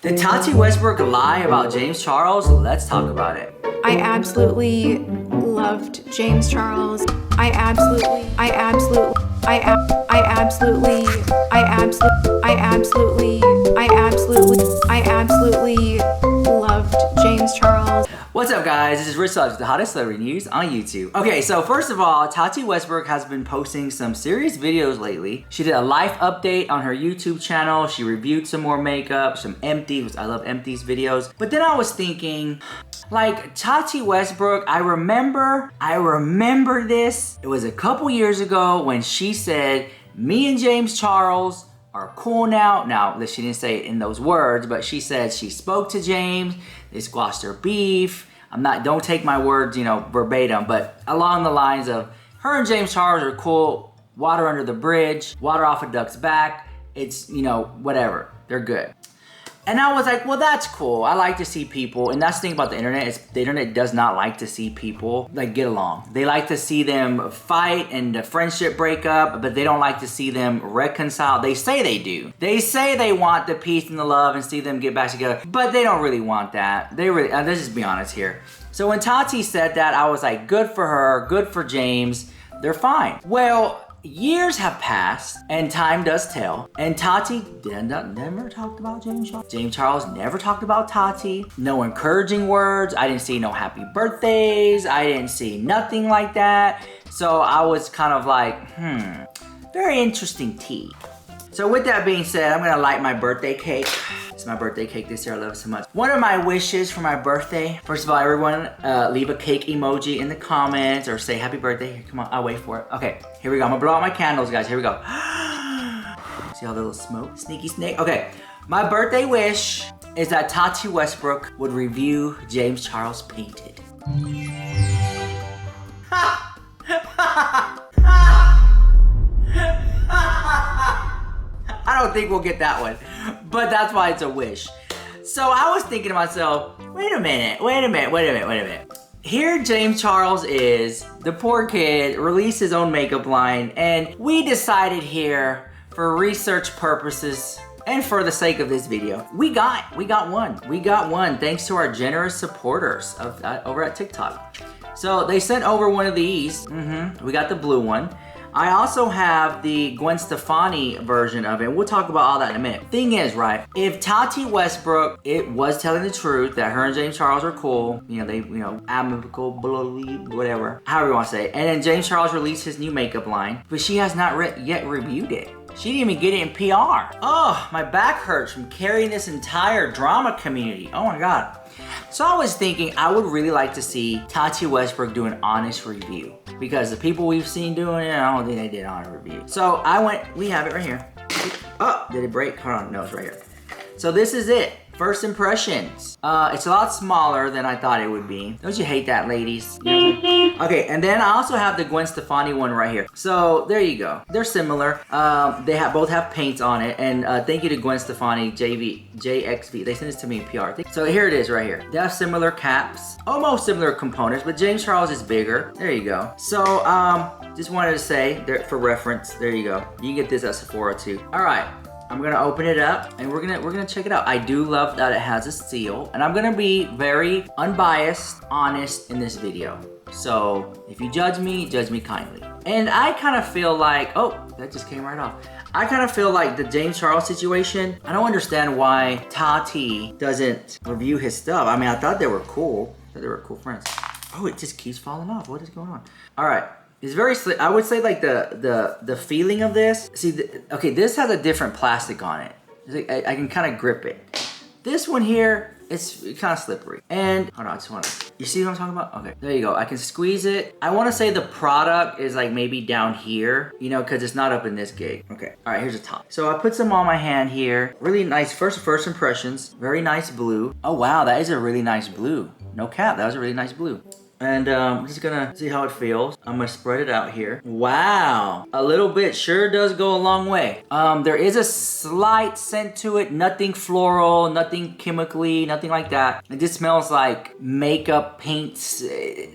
Did Tati Westbrook lie about James Charles? Let's talk about it. I absolutely loved James Charles. I absolutely loved James Charles. What's up, guys? This is Rich Celebs, the hottest celebrity news on YouTube. Okay, so first of all, Tati Westbrook has been posting some serious videos lately. She did a life update on her YouTube channel. She reviewed some more makeup, some empties. I love empties videos. But then I was thinking, like, Tati Westbrook, I remember this. It was a couple years ago when she said, me and James Charles are cool now. Now, she didn't say it in those words, but she said she spoke to James, they squashed their beef. Don't take my words, verbatim, but along the lines of her and James Charles are cool, water under the bridge, water off a duck's back. It's, whatever, they're good. And I was like, well, that's cool. I like to see people, and that's the thing about the internet, is the internet does not like to see people like get along. They like to see them fight and the friendship break up, but they don't like to see them reconcile. They say they do. They say they want the peace and the love and see them get back together, but they don't really want that. Let's just be honest here. So when Tati said that, I was like, good for her, good for James. They're fine. Well, years have passed, and time does tell. And Tati never talked about James Charles. James Charles never talked about Tati. No encouraging words. I didn't see no happy birthdays. I didn't see nothing like that. So I was kind of like, very interesting tea. So with that being said, I'm gonna light my birthday cake. It's my birthday cake this year, I love it so much. One of my wishes for my birthday, first of all, everyone leave a cake emoji in the comments or say happy birthday. Here, come on, I'll wait for it. Okay, here we go. I'm gonna blow out my candles, guys. Here we go. See all the little smoke? Sneaky snake. Okay, my birthday wish is that Tati Westbrook would review James Charles Painted. I don't think we'll get that one, but that's why it's a wish. So I was thinking to myself, wait a minute. Here James Charles is, the poor kid, released his own makeup line, and we decided here, for research purposes, and for the sake of this video, we got one thanks to our generous supporters over at TikTok. So they sent over one of these. We got the blue one. I also have the Gwen Stefani version of it. We'll talk about all that in a minute. Thing is, right, if Tati Westbrook, it was telling the truth that her and James Charles are cool, amicable, whatever, however you want to say it. And then James Charles released his new makeup line, but she has not yet reviewed it. She didn't even get it in PR. Oh, my back hurts from carrying this entire drama community. Oh my God. So I was thinking I would really like to see Tati Westbrook do an honest review, because the people we've seen doing it, I don't think they did an honest review. So we have it right here. Oh, did it break? Hold on, no, it's right here. So this is it. First impressions. It's a lot smaller than I thought it would be. Don't you hate that, ladies? Okay, and then I also have the Gwen Stefani one right here. So there you go. They're similar. They both have paints on it. And thank you to Gwen Stefani, JXV. They sent this to me in PR. So here it is right here. They have similar caps, almost similar components, but James Charles is bigger. There you go. So just wanted to say, for reference, there you go. You can get this at Sephora too. All right. I'm gonna open it up and we're gonna check it out. I do love that it has a seal, and I'm gonna be very unbiased, honest in this video. So if you judge me kindly. And I kind of feel like, oh, that just came right off. I kind of feel like the James Charles situation, I don't understand why Tati doesn't review his stuff. I mean, I thought they were cool. I thought they were cool friends. Oh, it just keeps falling off. What is going on? All right. It's very slick. I would say like the feeling of this. See, okay, this has a different plastic on it. Like, I can kind of grip it. This one here, it's kind of slippery. And hold on, I just want to. You see what I'm talking about? Okay, there you go. I can squeeze it. I want to say the product is like maybe down here, because it's not up in this gig. Okay, all right, here's the top. So I put some on my hand here. Really nice first impressions. Very nice blue. Oh wow, that is a really nice blue. No cap, that was a really nice blue. And I'm just gonna see how it feels. I'm gonna spread it out here. Wow, a little bit sure does go a long way. There is a slight scent to it, nothing floral, nothing chemically, nothing like that. It just smells like makeup paints.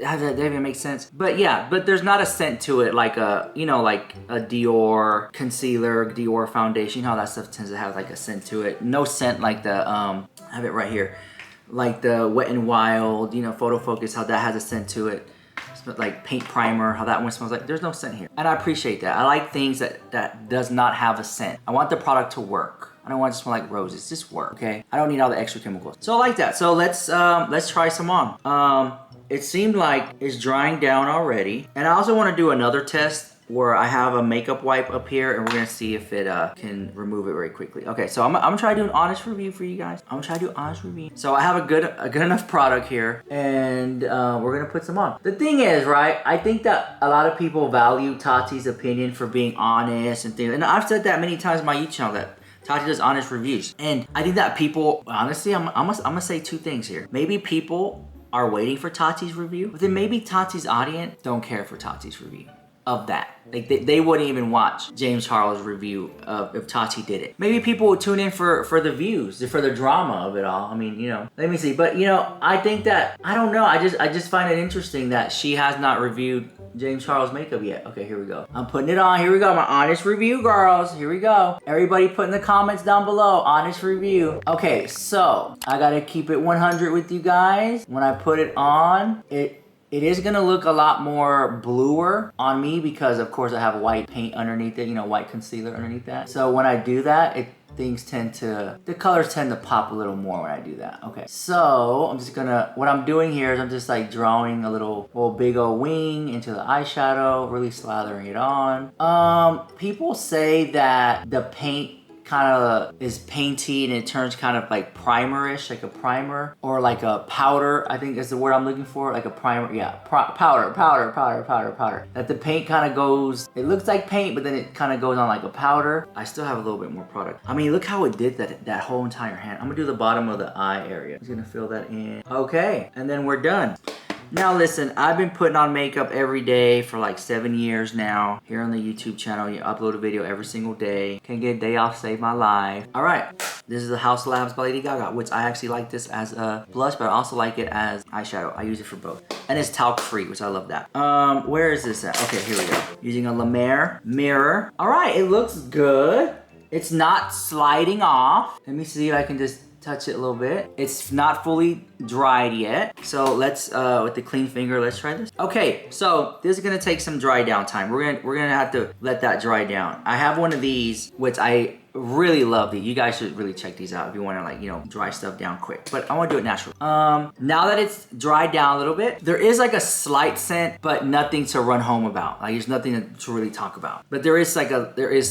How does that even make sense? But yeah, but there's not a scent to it like a, like a Dior concealer, Dior foundation. You know how that stuff tends to have like a scent to it. No scent like the I have it right here. Like the Wet n Wild, you know, Photo Focus, how that has a scent to it. Like paint primer, how that one smells like. There's no scent here. And I appreciate that. I like things that does not have a scent. I want the product to work. I don't want it to smell like roses. Just work, okay? I don't need all the extra chemicals. So I like that. So let's try some on. It seemed like it's drying down already. And I also want to do another test where I have a makeup wipe up here and we're gonna see if it can remove it very quickly. Okay, so I'm gonna try to do an honest review for you guys. I'm gonna try to do an honest review. So I have a good enough product here and we're gonna put some on. The thing is, right, I think that a lot of people value Tati's opinion for being honest and things. And I've said that many times on my YouTube channel that Tati does honest reviews. And I think that people, honestly, I'm gonna say two things here. Maybe people are waiting for Tati's review, but then maybe Tati's audience don't care for Tati's review of that. Like they wouldn't even watch James Charles' review of if Tati did it. Maybe people would tune in for the views, for the drama of it all. I mean, you know, let me see. But you know, I think that, I don't know, I just find it interesting that she has not reviewed James Charles makeup yet. Okay, here we go. I'm putting it on. Here we go. My honest review, girls. Here we go. Everybody put in the comments down below. Honest review. Okay, so I gotta keep it 100 with you guys. When I put it on, it is gonna look a lot more bluer on me because of course I have white paint underneath it, you know, white concealer underneath that. So when I do that, the colors tend to pop a little more when I do that. Okay, so I'm just gonna, what I'm doing here is I'm just like drawing a little big old wing into the eyeshadow, really slathering it on. People say that the paint kind of is painty and it turns kind of like primerish, like a primer or like a powder, I think is the word I'm looking for, like a primer. Yeah, powder. That the paint kind of goes, it looks like paint, but then it kind of goes on like a powder. I still have a little bit more product. I mean, look how it did that whole entire hand. I'm gonna do the bottom of the eye area. I'm just gonna fill that in. Okay, and then we're done. Now listen, I've been putting on makeup every day for like 7 years now. Here on the YouTube channel, you upload a video every single day. Can't get a day off, save my life. All right, this is the House Labs by Lady Gaga, which I actually like this as a blush, but I also like it as eyeshadow. I use it for both. And it's talc free, which I love that. Where is this at? Okay, here we go. Using a La Mer mirror. All right, it looks good. It's not sliding off. Let me see if I can just touch it a little bit. It's not fully dried yet. So let's, with the clean finger, let's try this. Okay, so this is gonna take some dry down time. We're gonna have to let that dry down. I have one of these, which I really love these. You guys should really check these out if you wanna, like, you know, dry stuff down quick. But I wanna do it naturally. Now that it's dried down a little bit, there is like a slight scent, but nothing to run home about. Like, there's nothing to really talk about. But there is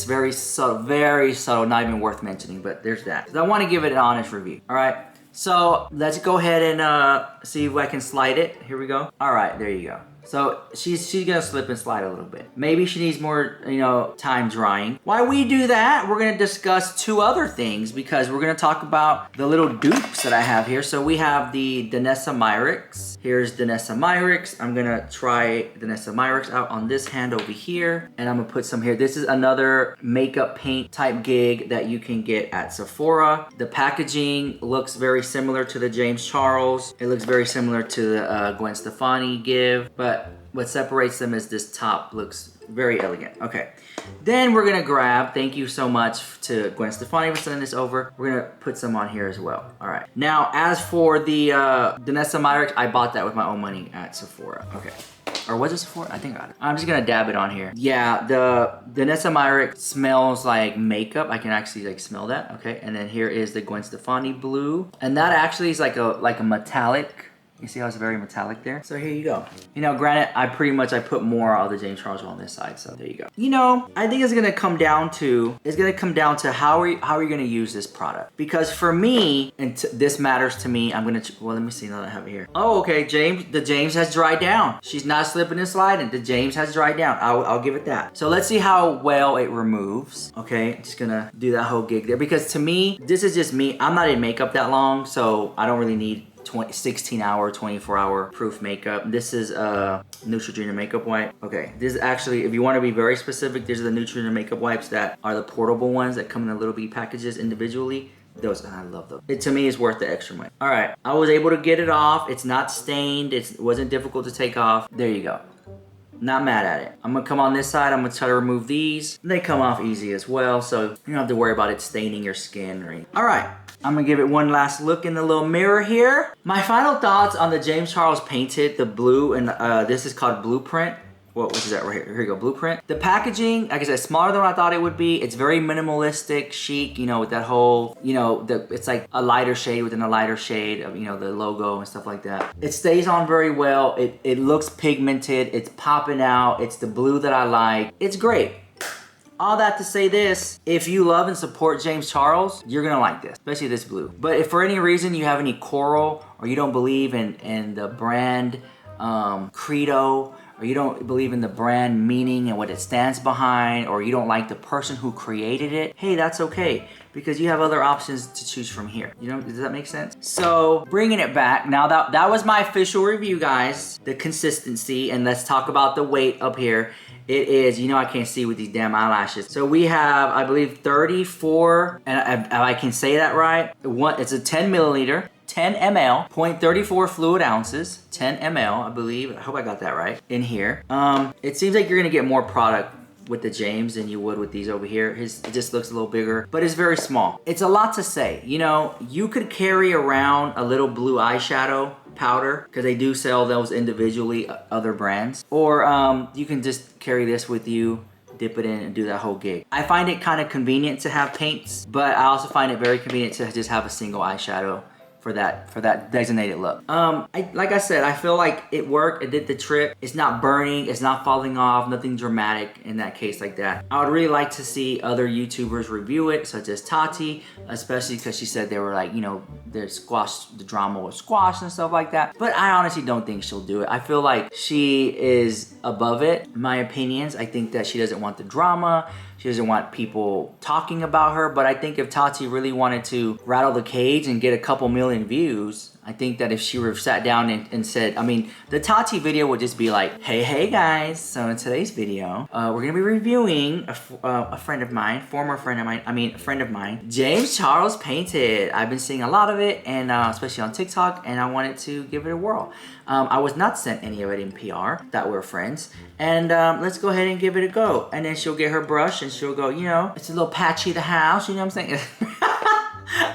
very subtle, not even worth mentioning, but there's that. So I wanna give it an honest review, all right? So let's go ahead and see if I can slide it. Here we go. All right, there you go. So she's gonna slip and slide a little bit. Maybe she needs more, you know, time drying. While we do that, we're gonna discuss two other things because we're gonna talk about the little dupes that I have here. So we have the Danessa Myricks. Here's Danessa Myricks. I'm gonna try Danessa Myricks out on this hand over here, and I'm gonna put some here. This is another makeup paint type gig that you can get at Sephora. The packaging looks very similar to the James Charles. It looks very similar to the Gwen Stefani give, but what separates them is this top looks very elegant. Okay, then we're gonna grab, thank you so much to Gwen Stefani for sending this over. We're gonna put some on here as well. All right, now as for the Danessa Myricks, I bought that with my own money at Sephora. Okay, or was it Sephora? I think I got it. I'm just gonna dab it on here. Yeah, the Danessa Myricks smells like makeup. I can actually like smell that. Okay, and then here is the Gwen Stefani blue, and that actually is like a metallic. You see how it's very metallic there? So here you go. You know, granted, I put more of the James Charles on this side, so there you go. You know, I think it's gonna come down to how are you gonna use this product? Because for me, and this matters to me, well, let me see now that I have it here. Oh, okay, the James has dried down. She's not slipping and sliding. The James has dried down. I'll give it that. So let's see how well it removes. Okay, just gonna do that whole gig there. Because to me, this is just me. I'm not in makeup that long, so I don't really need 16-hour, 24-hour proof makeup. This is a Neutrogena makeup wipe. Okay, this is actually, if you want to be very specific, these are the Neutrogena makeup wipes that are the portable ones that come in the little bitty packages individually. Those, I love those. It to me is worth the extra money. All right, I was able to get it off. It's not stained. It wasn't difficult to take off. There you go. Not mad at it. I'm gonna come on this side. I'm gonna try to remove these. They come off easy as well, so you don't have to worry about it staining your skin or anything. All right. I'm gonna give it one last look in the little mirror here. My final thoughts on the James Charles painted, the blue, and this is called Blueprint. What is that right here? Here you go, Blueprint. The packaging, like I said, smaller than what I thought it would be. It's very minimalistic, chic, you know, with that whole, you know, it's like a lighter shade within a lighter shade of, you know, the logo and stuff like that. It stays on very well. It looks pigmented. It's popping out. It's the blue that I like. It's great. All that to say this, if you love and support James Charles, you're gonna like this, especially this blue. But if for any reason you have any coral or you don't believe in the brand credo, or you don't believe in the brand meaning and what it stands behind, or you don't like the person who created it, hey, that's okay, because you have other options to choose from here. You know, does that make sense? So bringing it back, now that was my official review, guys, the consistency, and let's talk about the weight up here. It is, you know I can't see with these damn eyelashes. So we have, I believe, 34, and if I can say that right, it's a 10 milliliter, 10 ml, 0.34 fluid ounces, 10 ml, I believe. I hope I got that right in here. It seems like you're gonna get more product with the James than you would with these over here. It just looks a little bigger, but it's very small. It's a lot to say. You know, you could carry around a little blue eyeshadow powder, because they do sell those individually, other brands. Or you can just carry this with you, dip it in, and do that whole gig. I find it kind of convenient to have paints, but I also find it very convenient to just have a single eyeshadow for that designated look. Like I said, I feel like it worked. It did the trick. It's not burning. It's not falling off. Nothing dramatic in that case like that. I would really like to see other YouTubers review it, such as Tati, especially because she said they were like, you know, the drama was squashed and stuff like that. But I honestly don't think she'll do it. I feel like she is above it, in my opinions. I think that she doesn't want the drama. She doesn't want people talking about her, but I think if Tati really wanted to rattle the cage and get a couple million views, I think that if she were sat down and said, I mean, the Tati video would just be like, hey guys, so in today's video, we're gonna be reviewing a friend of mine, a friend of mine, James Charles painted. I've been seeing a lot of it, and especially on TikTok, and I wanted to give it a whirl. I was not sent any of it in PR, that we're friends, and let's go ahead and give it a go. And then she'll get her brush and she'll go, you know, it's a little patchy the house, you know what I'm saying?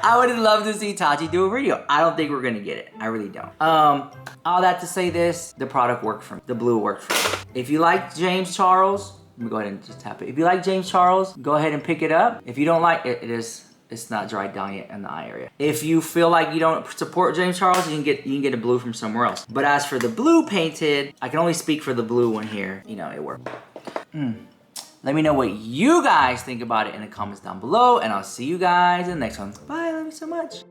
I would love to see Tati do a video. I don't think we're gonna get it. I really don't. All that to say this, the product worked for me. The blue worked for me. If you like James Charles, let me go ahead and just tap it. If you like James Charles, go ahead and pick it up. If you don't like it, it's not dried down yet in the eye area. If you feel like you don't support James Charles, you can get a blue from somewhere else. But as for the blue painted, I can only speak for the blue one here. You know, it worked. Let me know what you guys think about it in the comments down below, and I'll see you guys in the next one. Bye, love you so much.